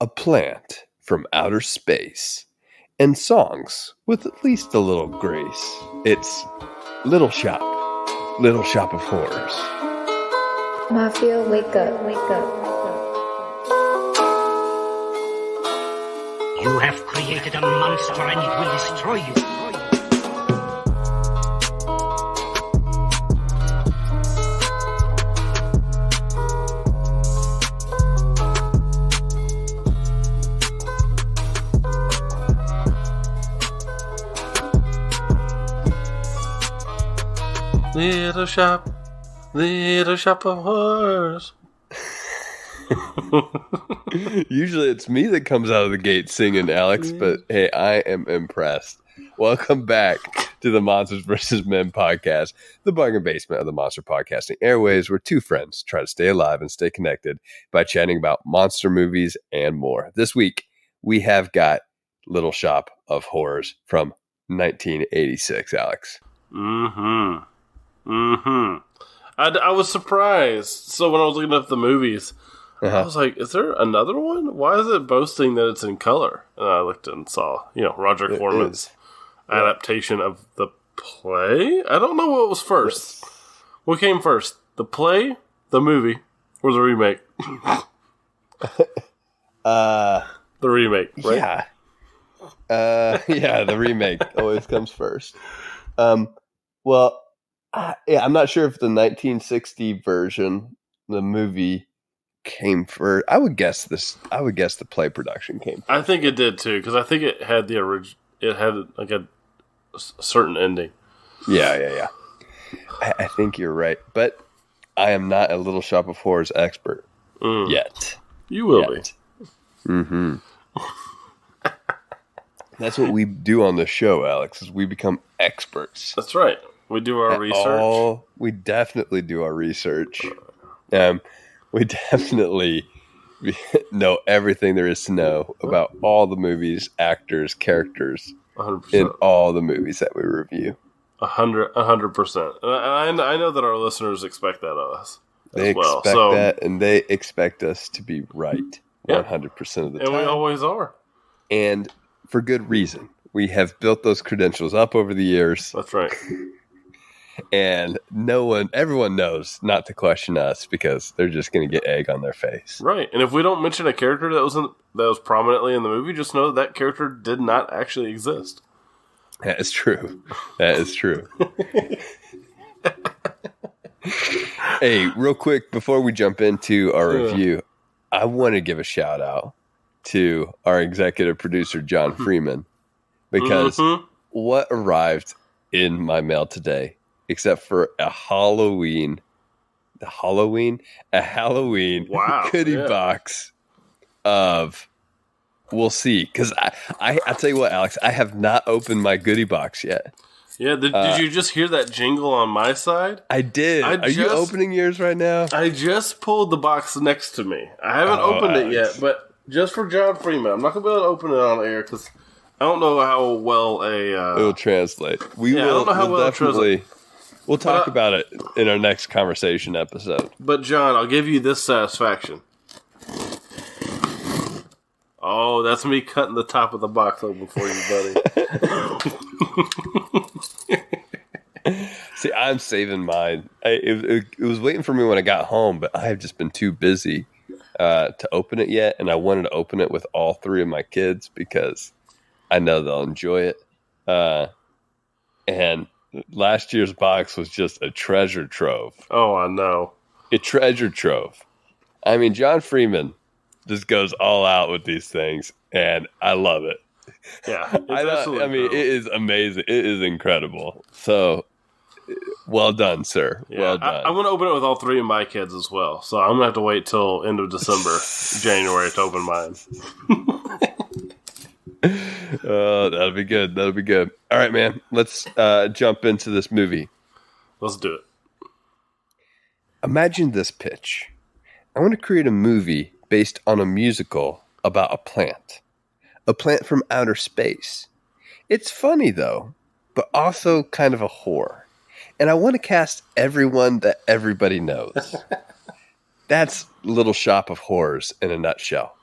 a plant from outer space, and songs with at least a little grace. It's Little Shop of Horrors. Mafia, wake up, wake up. You have created a monster and it will destroy you. Little shop of horrors. Usually it's me that comes out of the gate singing, Alex, but hey, I am impressed. Welcome back to the Monsters vs. Men podcast, the bargain basement of the monster podcasting airwaves, where two friends try to stay alive and stay connected by chatting about monster movies and more. This week, we have got Little Shop of Horrors from 1986, Alex. I was surprised. So when I was looking up the movies, I was like, is there another one? Why is it boasting that it's in color? And I looked and saw, Roger Corman's adaptation of the play. I don't know what was first. What came first? The play, the movie, or the remake? The remake, right? Yeah, the remake always comes first. I'm not sure if the 1960 version, the movie, came first. I would guess the play production came first. I think it did too, because I think it had the original. It had like a certain ending. Yeah. I think you're right, but I am not a Little Shop of Horrors expert yet. You will be. Mm-hmm. That's what we do on the show, Alex. Is we become experts. That's right. We do our research. We definitely do our research. We definitely know everything there is to know about all the movies, actors, characters 100%. in all the movies that we review. 100%. And I know that our listeners expect that of us. They expect that, and they expect us to be right 100% of the time. And we always are. And for good reason. We have built those credentials up over the years. That's right. And everyone knows not to question us because they're just going to get egg on their face. Right. And if we don't mention a character that was prominently in the movie, just know that character did not actually exist. That is true. Hey, real quick, before we jump into our review, I want to give a shout out to our executive producer, John Freeman, because what arrived in my mail today, except for a Halloween goodie box of, we'll see. Because I tell you what, Alex, I have not opened my goodie box yet. Yeah, did you just hear that jingle on my side? I did. Are you opening yours right now? I just pulled the box next to me. I haven't opened it yet, but just for John Freeman, I'm not going to be able to open it on air because I don't know how well it'll translate. I don't know how well it translates. We'll talk about it in our next conversation episode. But John, I'll give you this satisfaction. Oh, that's me cutting the top of the box open for you, buddy. See, I'm saving mine. It was waiting for me when I got home, but I have just been too busy to open it yet, and I wanted to open it with all three of my kids because I know they'll enjoy it. And last year's box was just a treasure trove. Oh, I know. A treasure trove. I mean, John Freeman just goes all out with these things, and I love it. Yeah. It is amazing. It is incredible. So, well done, sir. Yeah, well done. I'm going to open it with all three of my kids as well. So I'm going to have to wait till end of December, January to open mine. That'll be good. All right, man. Let's jump into this movie. Let's do it. Imagine this pitch. I want to create a movie based on a musical about a plant from outer space. It's funny, though, but also kind of a horror. And I want to cast everyone that everybody knows. That's Little Shop of Horrors in a nutshell.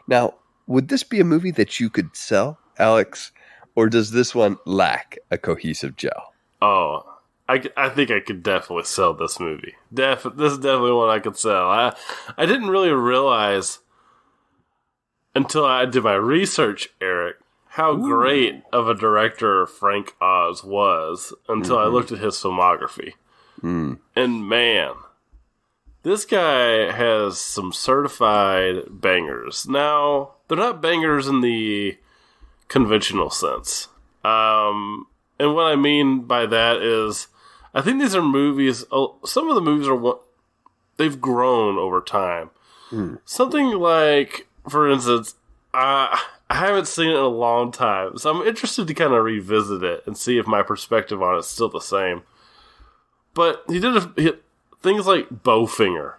Now, would this be a movie that you could sell, Alex, or does this one lack a cohesive gel? Oh, I think I could definitely sell this movie. This is definitely one I could sell. I didn't really realize until I did my research, Eric, how great of a director Frank Oz was until I looked at his filmography. And man, this guy has some certified bangers. Now, they're not bangers in the conventional sense. And what I mean by that is, I think these are movies, some of the movies they've grown over time. Something like, for instance, I haven't seen it in a long time, so I'm interested to kind of revisit it and see if my perspective on it's still the same. But he did things like Bowfinger.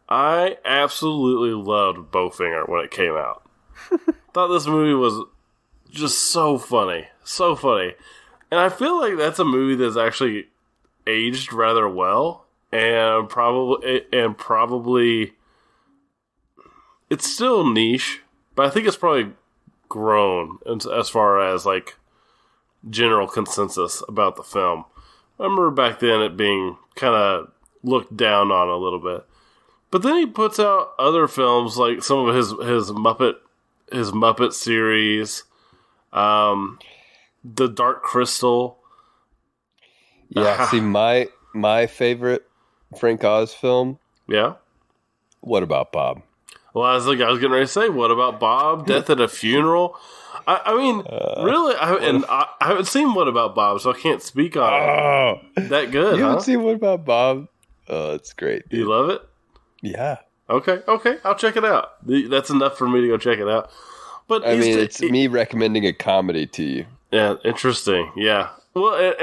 I absolutely loved Bowfinger when it came out. Thought this movie was just so funny. So funny. And I feel like that's a movie that's actually aged rather well, and probably it's still niche, but I think it's probably grown as far as like general consensus about the film. I remember back then it being kind of looked down on a little bit, but then he puts out other films like some of his Muppet series, The Dark Crystal. Yeah, see, my favorite Frank Oz film. Yeah. What About Bob? Well, I was getting ready to say, what about Bob? Death at a Funeral? I mean, really, I haven't seen What About Bob, so I can't speak on it. That good, You haven't seen What About Bob? Oh, it's great, dude. You love it? Yeah. Okay, I'll check it out. That's enough for me to go check it out. But I mean, it's me recommending a comedy to you. Yeah, interesting. Yeah. Well,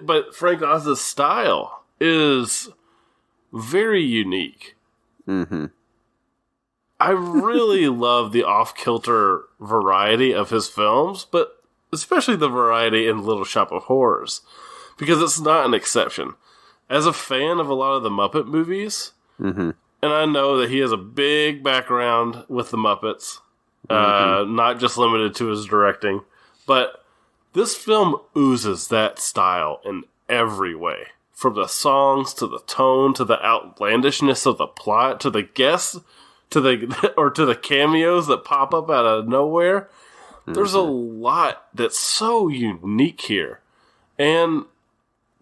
but Frank Oz's style is very unique. Mm-hmm. I really love the off-kilter variety of his films, but especially the variety in Little Shop of Horrors, because it's not an exception. As a fan of a lot of the Muppet movies, and I know that he has a big background with the Muppets, not just limited to his directing, but this film oozes that style in every way. From the songs, to the tone, to the outlandishness of the plot, to the guests, to the cameos that pop up out of nowhere. There's a lot that's so unique here. And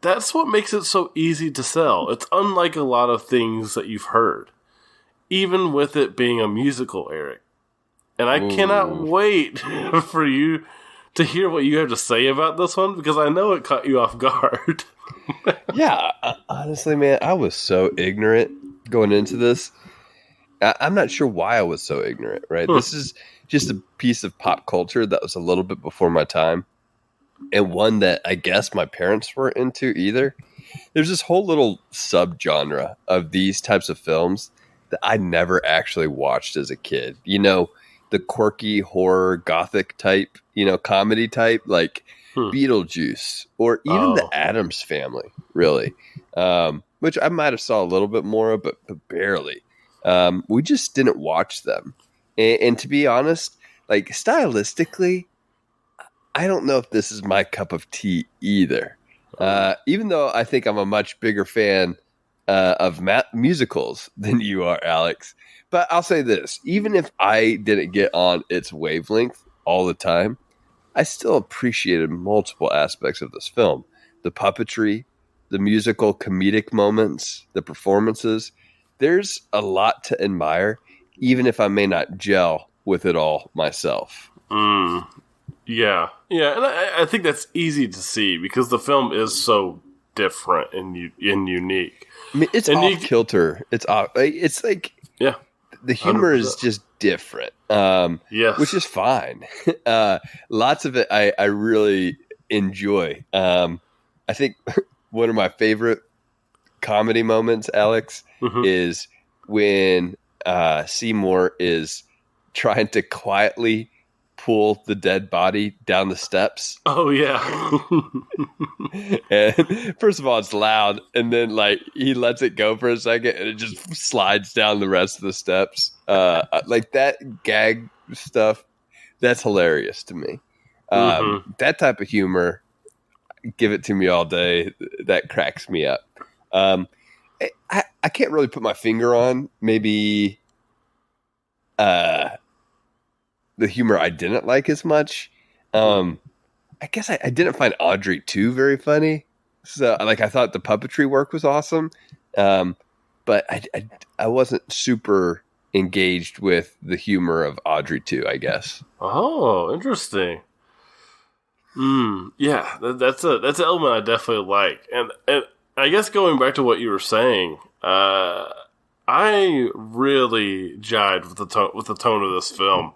that's what makes it so easy to sell. It's unlike a lot of things that you've heard. Even with it being a musical, Eric. And I cannot wait for you to hear what you have to say about this one, because I know it caught you off guard. Yeah, honestly, man, I was so ignorant going into this. I'm not sure why I was so ignorant, right? This is just a piece of pop culture that was a little bit before my time, and one that I guess my parents weren't into either. There's this whole little subgenre of these types of films that I never actually watched as a kid. You know, the quirky horror gothic type, comedy type, like Beetlejuice, or even the Addams Family, really, which I might have saw a little bit more of, but barely. We just didn't watch them. And to be honest, like stylistically, I don't know if this is my cup of tea either. Even though I think I'm a much bigger fan of musicals than you are, Alex. But I'll say this, even if I didn't get on its wavelength all the time, I still appreciated multiple aspects of this film. The puppetry, the musical comedic moments, the performances. There's a lot to admire, even if I may not gel with it all myself. Yeah. And I think that's easy to see because the film is so different and unique. I mean, it's off kilter. It's off. It's like the humor 100%. Is just different. Which is fine. Lots of it I really enjoy. I think one of my favorite comedy moments, Alex, is when Seymour is trying to quietly pull the dead body down the steps. Oh yeah. And first of all, it's loud, and then like he lets it go for a second, and it just slides down the rest of the steps. Like that gag stuff, that's hilarious to me. That type of humor, give it to me all day. That cracks me up. I can't really put my finger on maybe the humor I didn't like as much. I guess I didn't find Audrey II very funny. So like I thought the puppetry work was awesome, but I wasn't super engaged with the humor of Audrey II, I guess. Oh, interesting. Yeah, that's an element I definitely like, and I guess going back to what you were saying, I really jived with the tone of this film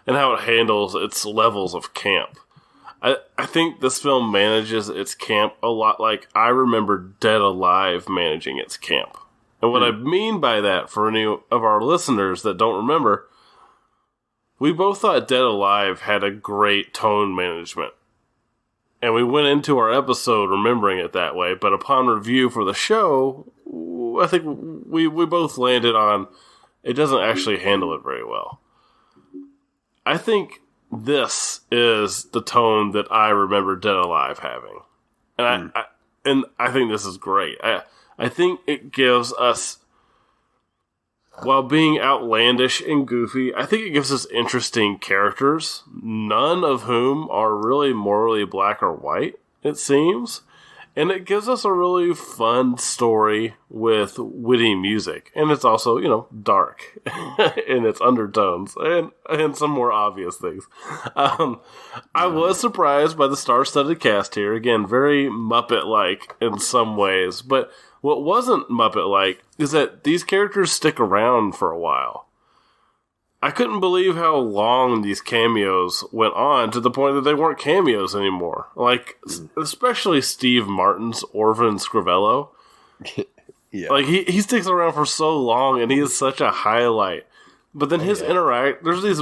and how it handles its levels of camp. I think this film manages its camp a lot like I remember Dead Alive managing its camp. And what I mean by that, for any of our listeners that don't remember, we both thought Dead Alive had a great tone management. And we went into our episode remembering it that way, but upon review for the show, I think we both landed on it doesn't actually handle it very well. I think this is the tone that I remember Dead Alive having. And I think this is great. I think it gives us, while being outlandish and goofy, I think it gives us interesting characters, none of whom are really morally black or white, it seems. And it gives us a really fun story with witty music. And it's also, dark in its undertones and some more obvious things. I was surprised by the star-studded cast here. Again, very Muppet-like in some ways. But what wasn't Muppet-like is that these characters stick around for a while. I couldn't believe how long these cameos went on to the point that they weren't cameos anymore. Like, especially Steve Martin's Orvin Scrivello. Yeah. Like, he sticks around for so long, and he is such a highlight. But then there's these,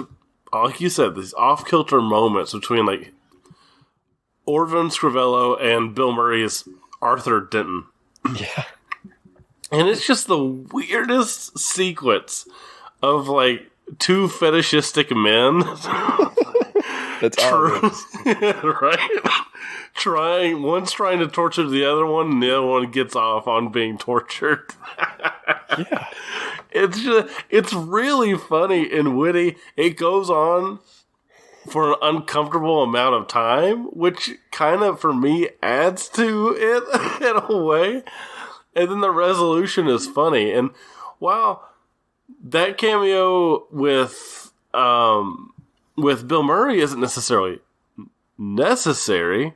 like you said, these off-kilter moments between, like, Orvin Scrivello and Bill Murray's Arthur Denton. Yeah. And it's just the weirdest sequence of, like, two fetishistic men. That's all. Right? One's trying to torture the other one, and the other one gets off on being tortured. Yeah. It's really funny and witty. It goes on for an uncomfortable amount of time, which kind of, for me, adds to it in a way. And then the resolution is funny. And while that cameo with Bill Murray isn't necessarily necessary,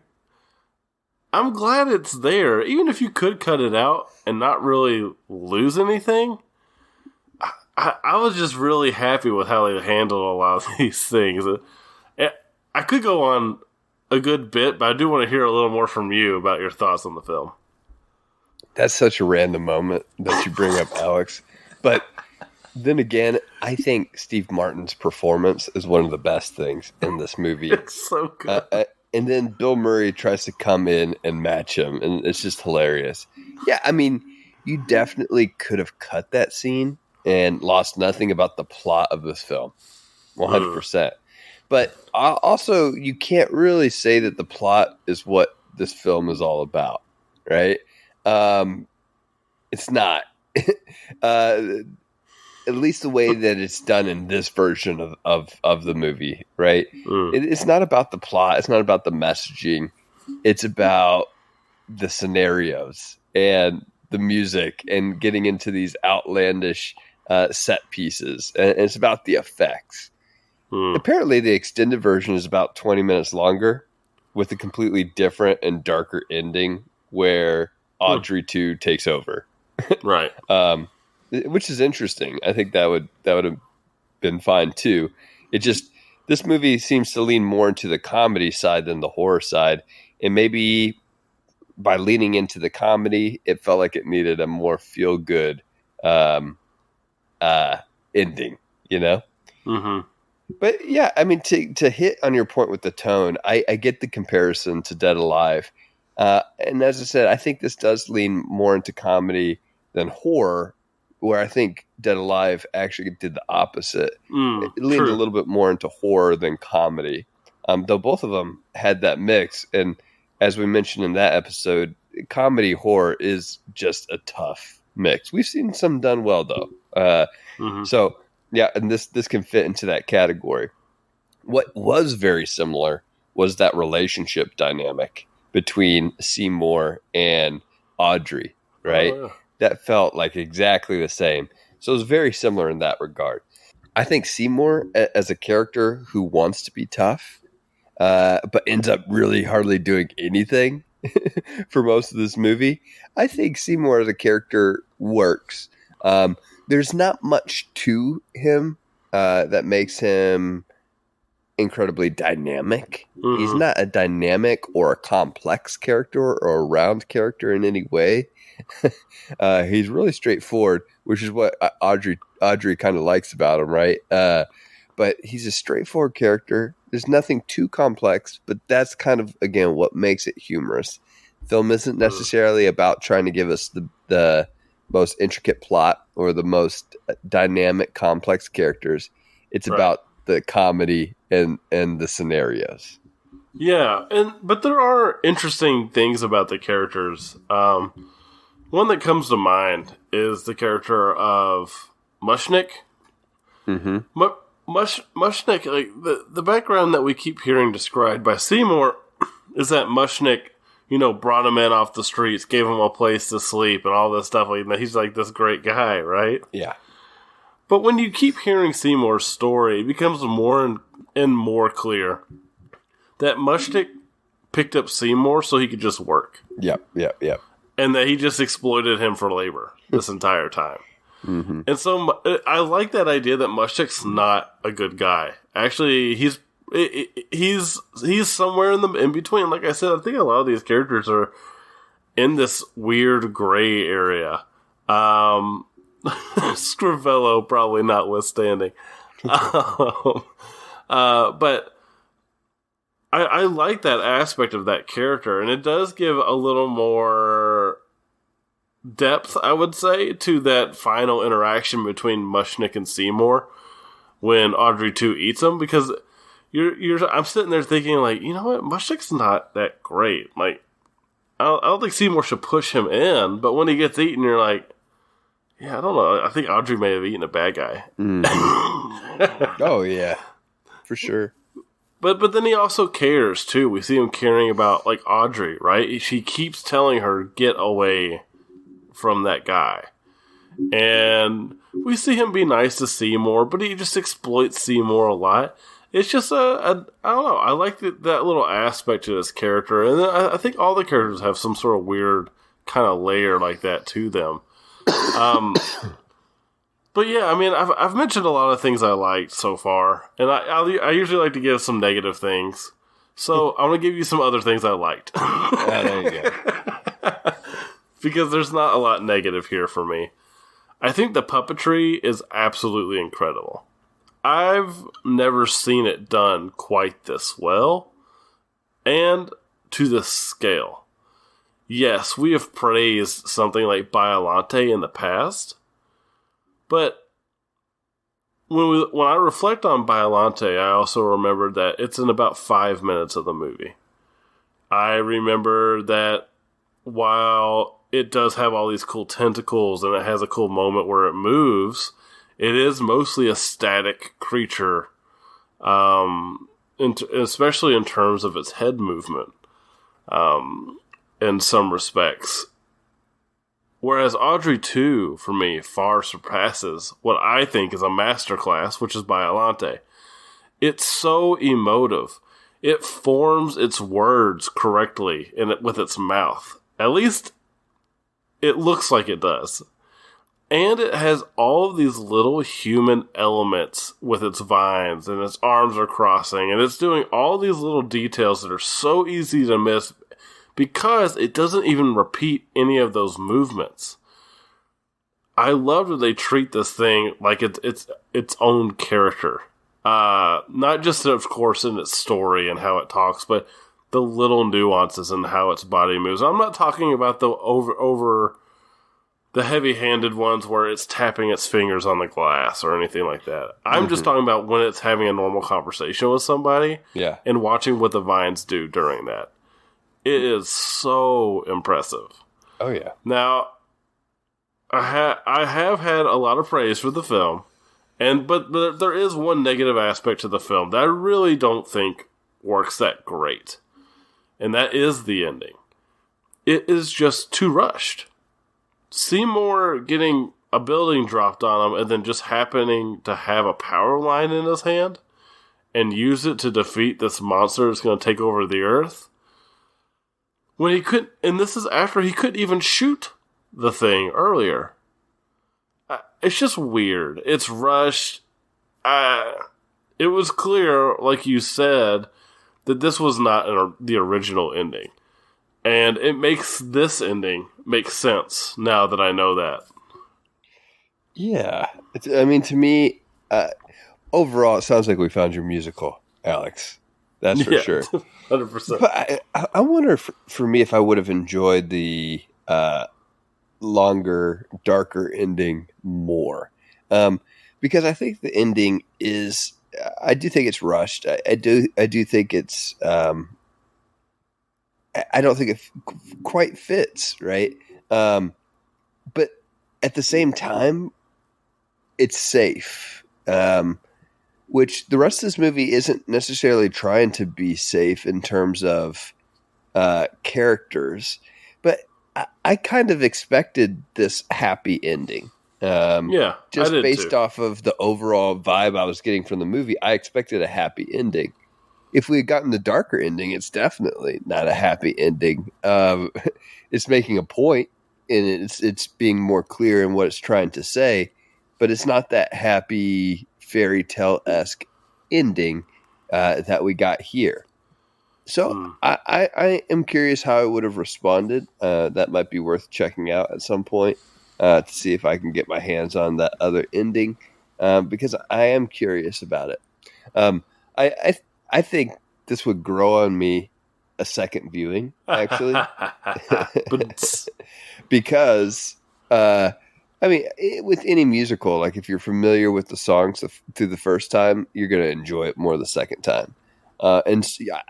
I'm glad it's there. Even if you could cut it out and not really lose anything, I was just really happy with how they handled a lot of these things. I could go on a good bit, but I do want to hear a little more from you about your thoughts on the film. That's such a random moment that you bring up, Alex. But then again, I think Steve Martin's performance is one of the best things in this movie. It's so good. And then Bill Murray tries to come in and match him, and it's just hilarious. Yeah, I mean, you definitely could have cut that scene and lost nothing about the plot of this film. 100%. But also, you can't really say that the plot is what this film is all about, right? It's not. At least the way that it's done in this version of the movie, right? It's not about the plot. It's not about the messaging. It's about the scenarios and the music and getting into these outlandish set pieces. And it's about the effects. Apparently, the extended version is about 20 minutes longer with a completely different and darker ending where Audrey II takes over. Right. Which is interesting. I think that would have been fine too. This movie seems to lean more into the comedy side than the horror side, and maybe by leaning into the comedy, it felt like it needed a more feel good ending. You know. Mm-hmm. But yeah, I mean, to hit on your point with the tone, I get the comparison to Dead Alive. And as I said, I think this does lean more into comedy than horror, where I think Dead Alive actually did the opposite. It leaned true. a little bit more into horror than comedy, though both of them had that mix. And as we mentioned in that episode, comedy horror is just a tough mix. We've seen some done well, though. So, yeah, and this can fit into that category. What was very similar was that relationship dynamic between Seymour and Audrey, right? Oh, yeah. That felt like exactly the same. So it was very similar in that regard. I think Seymour, as a character who wants to be tough, but ends up really hardly doing anything for most of this movie, I think Seymour as a character works. There's not much to him that makes him incredibly dynamic. He's not a dynamic or a complex character or a round character in any way. He's really straightforward, which is what Audrey kind of likes about him, right? But he's a straightforward character. There's nothing too complex, but that's kind of, again, what makes it humorous. Film isn't necessarily about trying to give us the most intricate plot or the most dynamic, complex characters. It's about the comedy and the scenarios. Yeah, but there are interesting things about the characters. One that comes to mind is the character of Mushnick. Mm-hmm. Mushnick, like the background that we keep hearing described by Seymour is that Mushnick, brought him in off the streets, gave him a place to sleep, and all this stuff like that. He's like this great guy, right? Yeah. But when you keep hearing Seymour's story, it becomes more and more clear that Mushnick picked up Seymour so he could just work. Yep. And that he just exploited him for labor this entire time. Mm-hmm. And so I like that idea that Mushnick's not a good guy. Actually, he's somewhere in between. Like I said, I think a lot of these characters are in this weird gray area. Scrivello probably notwithstanding. But I like that aspect of that character, and it does give a little more depth, I would say, to that final interaction between Mushnick and Seymour when Audrey II eats him, because I'm sitting there thinking, like, you know what, Mushnick's not that great. Like, I don't think Seymour should push him in, but when he gets eaten, you're like, yeah, I don't know. I think Audrey may have eaten a bad guy. Oh, yeah. For sure. But then he also cares, too. We see him caring about, like, Audrey, right? She keeps telling her, get away from that guy. And we see him be nice to Seymour, but he just exploits Seymour a lot. It's just I don't know. I like that little aspect to this character. And I think all the characters have some sort of weird kind of layer like that to them. But yeah, I mean, I've mentioned a lot of things I liked so far, and I usually like to give some negative things. So I'm gonna give you some other things I liked. There you go. Because there's not a lot negative here for me. I think the puppetry is absolutely incredible. I've never seen it done quite this well, and to this scale. Yes, we have praised something like Biollante in the past, but when I reflect on Biollante, I also remember that it's in about 5 minutes of the movie. I remember that while it does have all these cool tentacles and it has a cool moment where it moves, it is mostly a static creature, especially in terms of its head movement. In some respects. Whereas Audrey II, for me, far surpasses what I think is a masterclass, which is Biollante. It's so emotive. It forms its words correctly with its mouth. At least, it looks like it does. And it has all of these little human elements with its vines, and its arms are crossing, and it's doing all these little details that are so easy to miss because it doesn't even repeat any of those movements. I love that they treat this thing like it's its own character. Not just, of course, in its story and how it talks, but the little nuances and how its body moves. I'm not talking about the over the heavy-handed ones where it's tapping its fingers on the glass or anything like that. I'm just talking about when it's having a normal conversation with somebody and watching what the vines do during that. It is so impressive. Oh, yeah. Now, I have had a lot of praise for the film, but there is one negative aspect to the film that I really don't think works that great, and that is the ending. It is just too rushed. Seymour getting a building dropped on him and then just happening to have a power line in his hand and use it to defeat this monster that's going to take over the Earth. When he couldn't, and this is after he couldn't even shoot the thing earlier. It's just weird. It's rushed. It was clear, like you said, that this was not the original ending. And it makes this ending make sense now that I know that. Yeah. To me, overall, it sounds like we found your musical, Alex. That's for sure. 100%. But I wonder, for me, if I would have enjoyed the longer, darker ending more. Because I think the ending is... I do think it's rushed. I do think it's... I don't think it quite fits, right? But at the same time, it's safe. Which the rest of this movie isn't necessarily trying to be safe in terms of characters. But I kind of expected this happy ending. Just based off of the overall vibe I was getting from the movie, I expected a happy ending. If we had gotten the darker ending, it's definitely not a happy ending. It's making a point, and it's being more clear in what it's trying to say, but it's not that happy fairy tale-esque ending that we got here. So I am curious how I would have responded. That might be worth checking out at some point to see if I can get my hands on that other ending, because I am curious about it. I think this would grow on me a second viewing, actually. Because, with any musical, like if you're familiar with the songs through the first time, you're going to enjoy it more the second time. And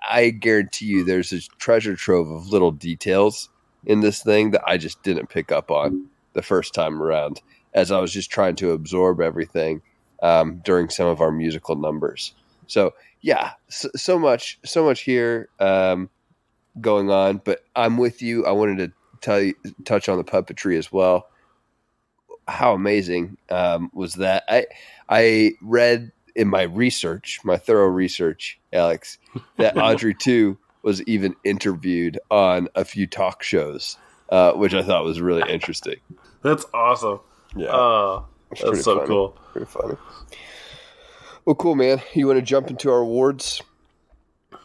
I guarantee you there's a treasure trove of little details in this thing that I just didn't pick up on the first time around, as I was just trying to absorb everything during some of our musical numbers. So, yeah, so much here going on, but I'm with you. I wanted to touch on the puppetry as well. How amazing was that? I read in my thorough research, Alex, that Audrey II was even interviewed on a few talk shows, which I thought was really interesting. That's awesome. Yeah, that's so funny. Cool. Pretty funny. Well, cool, man. You want to jump into our awards?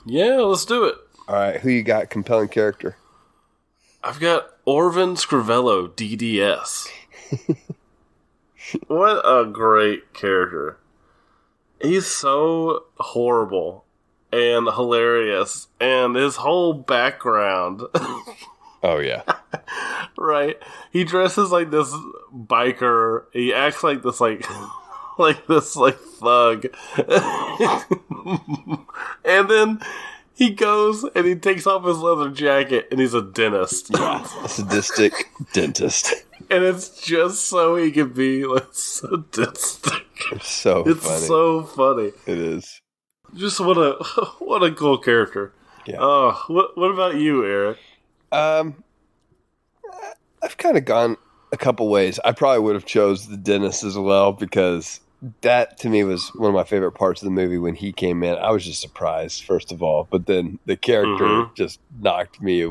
Yeah, let's do it. All right. Who you got? Compelling character. I've got Orvin Scrivello, DDS. What a great character. He's so horrible and hilarious, and his whole background. Oh, yeah. Right? He dresses like this biker. He acts like this, like thug. And then he goes and he takes off his leather jacket and he's a dentist. Yeah, a sadistic dentist. And it's just so he can be like sadistic. It's so funny. It is. Just what a cool character. Yeah. What about you, Eric? I've kind of gone a couple ways. I probably would have chose the dentist as well, because that to me was one of my favorite parts of the movie. When he came in, I was just surprised, first of all, but then the character just knocked me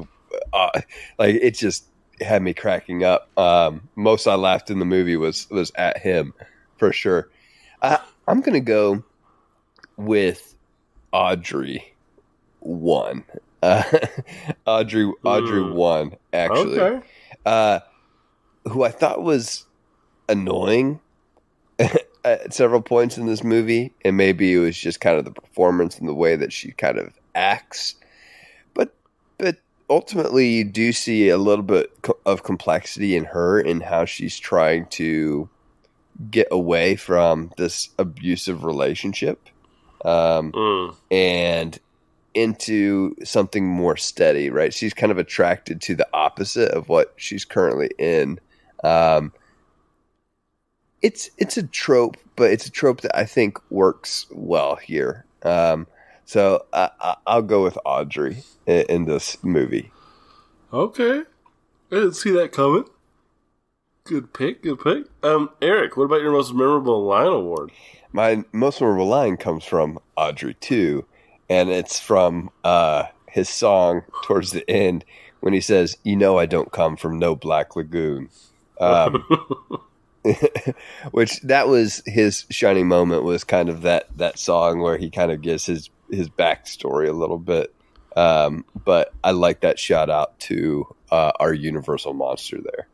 like it just had me cracking up. Most I laughed in the movie was at him, for sure. I'm gonna go with Audrey 1. Audrey 1, actually. Okay. Who I thought was annoying at several points in this movie, and maybe it was just kind of the performance and the way that she kind of acts. But ultimately, you do see a little bit of complexity in her in how she's trying to get away from this abusive relationship, and into something more steady. Right? She's kind of attracted to the opposite of what she's currently in. It's a trope, but it's a trope that I think works well here. So I'll go with Audrey in this movie. Okay. I didn't see that coming. Good pick. Eric, what about your most memorable line award? My most memorable line comes from Audrey II, and it's from his song towards the end when he says, "You know I don't come from no Black Lagoon." Which that was his shining moment, was kind of that song where he kind of gives his backstory a little bit. But I like that shout out to our Universal monster there.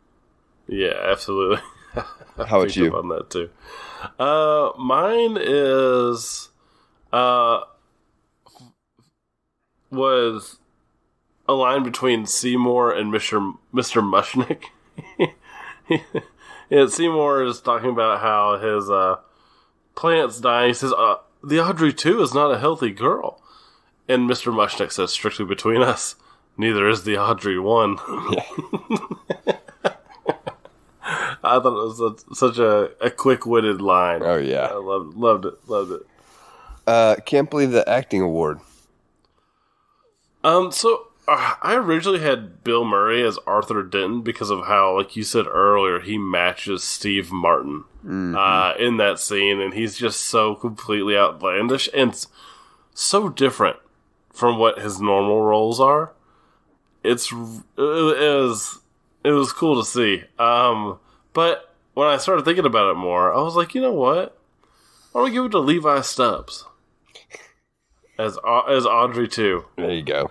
Yeah, absolutely. How about you? On that too. Mine is was a line between Seymour and Mr. Mushnick. Yeah, Seymour is talking about how his plant's dying. He says, the Audrey II is not a healthy girl. And Mr. Mushnick says, strictly between us, neither is the Audrey I. I thought it was such a quick-witted line. Oh, yeah. I loved it. Can't believe the acting award. I originally had Bill Murray as Arthur Denton because of how, like you said earlier, he matches Steve Martin in that scene, and he's just so completely outlandish and so different from what his normal roles are. It was cool to see. But when I started thinking about it more, I was like, you know what? I want to give it to Levi Stubbs as Audrey II. There you go.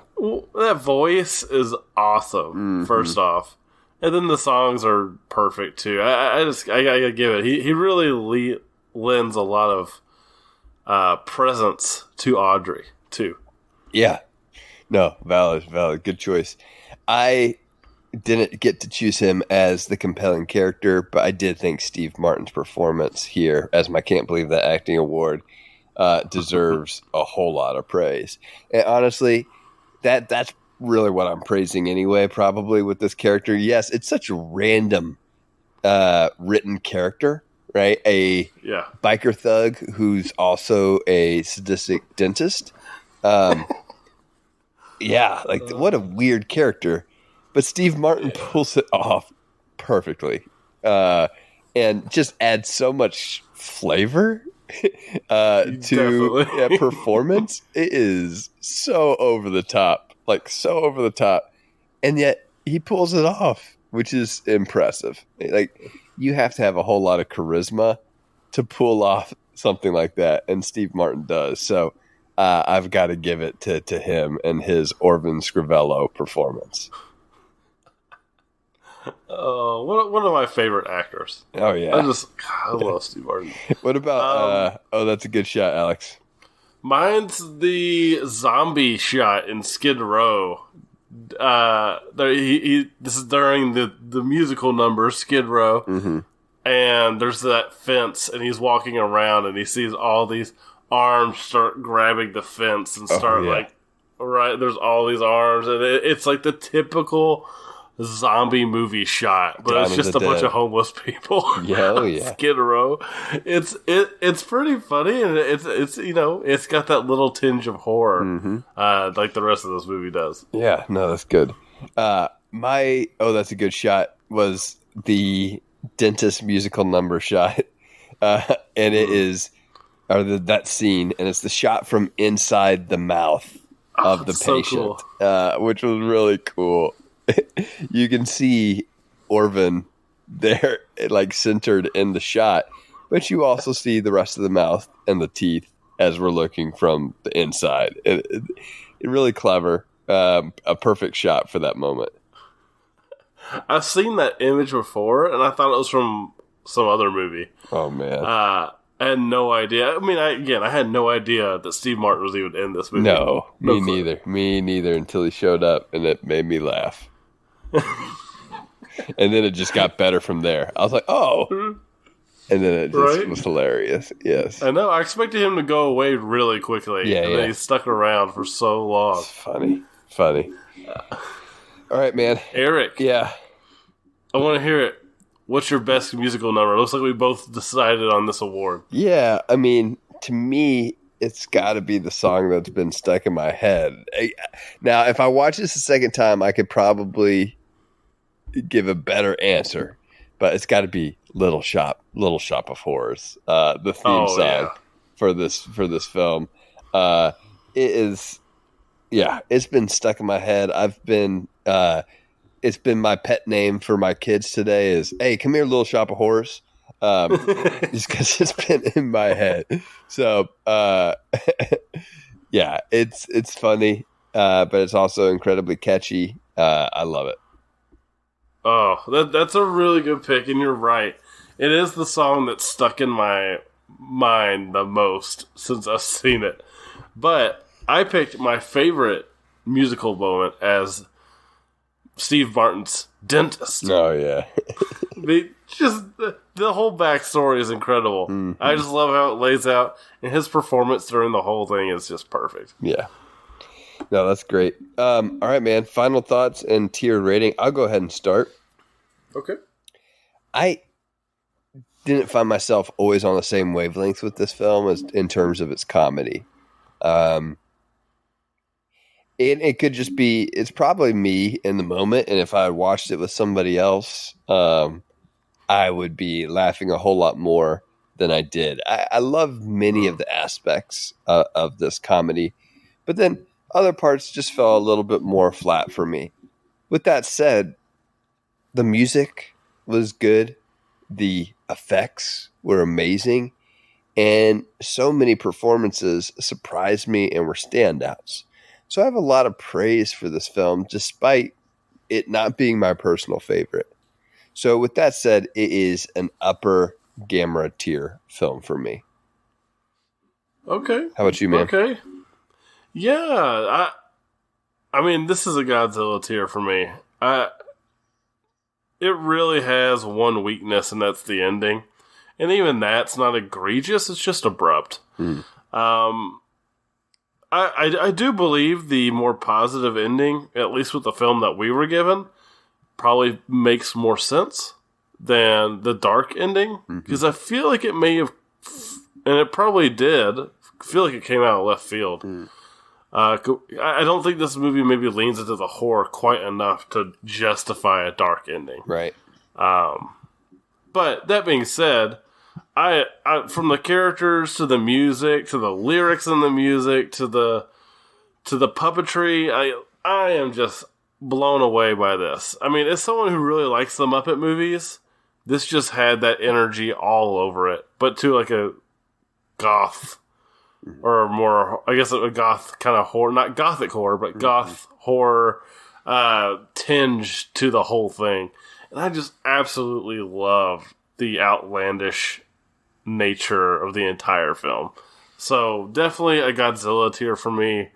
That voice is awesome, first off. And then the songs are perfect, too. I gotta give it. He really lends a lot of presence to Audrey, too. Yeah. No, valid. Good choice. I didn't get to choose him as the compelling character, but I did think Steve Martin's performance here as my Can't Believe That Acting Award deserves a whole lot of praise. And honestly, that's really what I'm praising anyway, probably, with this character. Yes, it's such a random written character, right? A biker thug who's also a sadistic dentist. What a weird character. But Steve Martin pulls it off perfectly, and just adds so much flavor to performance. It is so over the top, and yet he pulls it off, which is impressive. Like, you have to have a whole lot of charisma to pull off something like that, and Steve Martin does. So I've got to give it to him and his Orvin Scrivello performance. One of my favorite actors. Oh, yeah. I love Steve Martin. What about, that's a good shot, Alex. Mine's the zombie shot in Skid Row. This is during the musical number, Skid Row. Mm-hmm. And there's that fence, and he's walking around, and he sees all these arms start grabbing the fence and start there's all these arms, and it's like the typical zombie movie shot, but it's just a bunch of homeless people. Skid Row. It's pretty funny, and it's got that little tinge of horror, like the rest of this movie does. Yeah, no, that's good. That's a good shot was the dentist musical number shot, and it is that scene, and it's the shot from inside the mouth of the patient, cool. Which was really cool. You can see Orvin there, like, centered in the shot, but you also see the rest of the mouth and the teeth as we're looking from the inside. It really clever, a perfect shot for that moment. I've seen that image before, and I thought it was from some other movie. Oh, man. I had no idea. I mean, I had no idea that Steve Martin was even in this movie. No, me clue. neither. Me neither until he showed up, and it made me laugh. And then it just got better from there. I was like, oh. And then it just was hilarious. Yes. I know. I expected him to go away really quickly. Yeah, and then he stuck around for so long. It's funny. All right, man. Eric. Yeah. I want to hear it. What's your best musical number? It looks like we both decided on this award. Yeah, I mean, to me, it's got to be the song that's been stuck in my head. Now, if I watch this a second time, I could probably give a better answer, but it's got to be Little Shop of Horrors, the theme song for this film. It is, it's been stuck in my head. It's been my pet name for my kids today is, hey, come here, Little Shop of Horrors. Just because it's been in my head. So, it's funny, but it's also incredibly catchy. I love it. Oh, that's a really good pick, and you're right. It is the song that's stuck in my mind the most since I've seen it. But I picked my favorite musical moment as Steve Martin's dentist. Oh, yeah. The whole backstory is incredible. Mm-hmm. I just love how it lays out, and his performance during the whole thing is just perfect. Yeah. No, that's great. All right, man. Final thoughts and tier rating. I'll go ahead and start. Okay. I didn't find myself always on the same wavelength with this film as in terms of its comedy. It could just be, it's probably me in the moment, and if I had watched it with somebody else, I would be laughing a whole lot more than I did. I love many of the aspects of this comedy, but then other parts just fell a little bit more flat for me. With that said, the music was good. The effects were amazing. And so many performances surprised me and were standouts. So I have a lot of praise for this film, despite it not being my personal favorite. So with that said, it is an upper gamma tier film for me. Okay. How about you, man? Okay. Yeah. I mean, this is a Godzilla tier for me. It really has one weakness, and that's the ending. And even that's not egregious. It's just abrupt. I do believe the more positive ending, at least with the film that we were given, probably makes more sense than the dark ending. Because I feel like it may have, and it probably did, feel like it came out of left field. I don't think this movie maybe leans into the horror quite enough to justify a dark ending. Right. But that being said, I from the characters to the music to the lyrics in the music to the puppetry, I am just blown away by this. I mean, as someone who really likes the Muppet movies, this just had that energy all over it, but to like a goth or more, I guess, a goth kind of horror, not gothic horror, but goth horror tinge to the whole thing. And I just absolutely love the outlandish nature of the entire film. So definitely a Godzilla tier for me.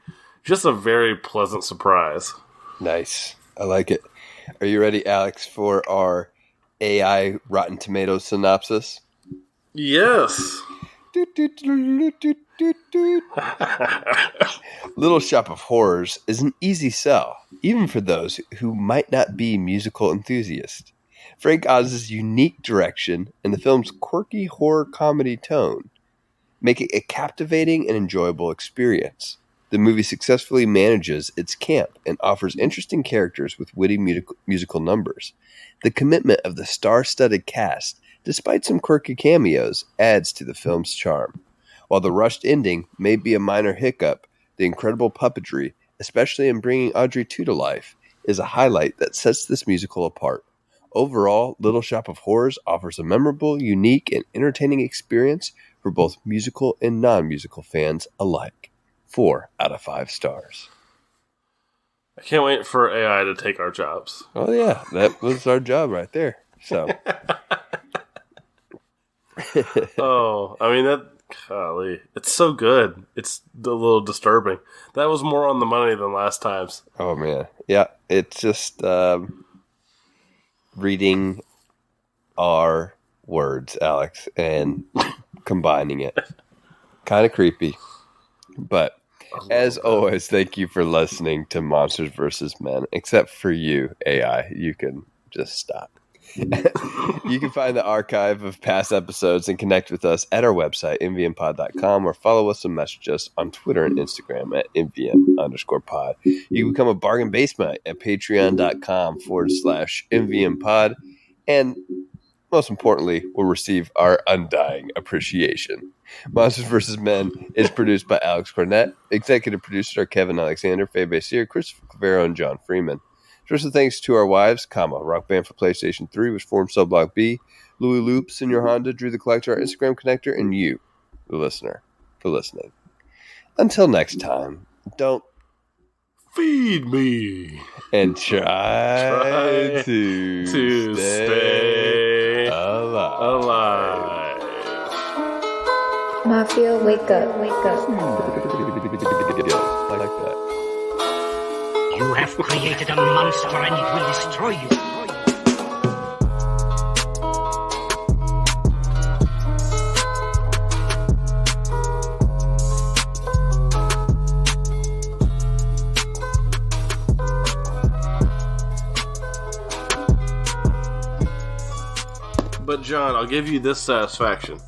Just a very pleasant surprise. Nice. I like it. Are you ready, Alex, for our AI Rotten Tomatoes synopsis? Yes. Little Shop of Horrors is an easy sell, even for those who might not be musical enthusiasts. Frank Oz's unique direction and the film's quirky horror comedy tone make it a captivating and enjoyable experience. The movie successfully manages its camp and offers interesting characters with witty musical numbers. The commitment of the star-studded cast, despite some quirky cameos, adds to the film's charm. While the rushed ending may be a minor hiccup, the incredible puppetry, especially in bringing Audrey II to life, is a highlight that sets this musical apart. Overall, Little Shop of Horrors offers a memorable, unique, and entertaining experience for both musical and non-musical fans alike. 4 out of 5 stars. I can't wait for AI to take our jobs. Oh yeah, that was our job right there. So, Oh, I mean, golly, it's so good. It's a little disturbing. That was more on the money than last time's. Oh, man. Yeah, it's just reading our words, Alex, and combining it. Kind of creepy. But as always, thank you for listening to Monsters vs. Men. Except for you, AI. You can just stop. You can find the archive of past episodes and connect with us at our website, mvmpod.com, or follow us and message us on Twitter and Instagram at mvm_pod. You can become a bargain basement at patreon.com/mvmpod. And most importantly, will receive our undying appreciation. Monsters vs. Men is produced by Alex Cornett. Executive producers are Kevin Alexander, Faye Basier, Christopher Clavero, and John Freeman. Special thanks to our wives, Rock Band for PlayStation 3, which formed Subblock B, Louis Loops in your Honda, Drew the Collector, our Instagram connector, and you, the listener, for listening. Until next time, don't feed me and try to stay alive. Mafia, wake up, wake up. Like that. You have created a monster and it will destroy you. But John, I'll give you this satisfaction.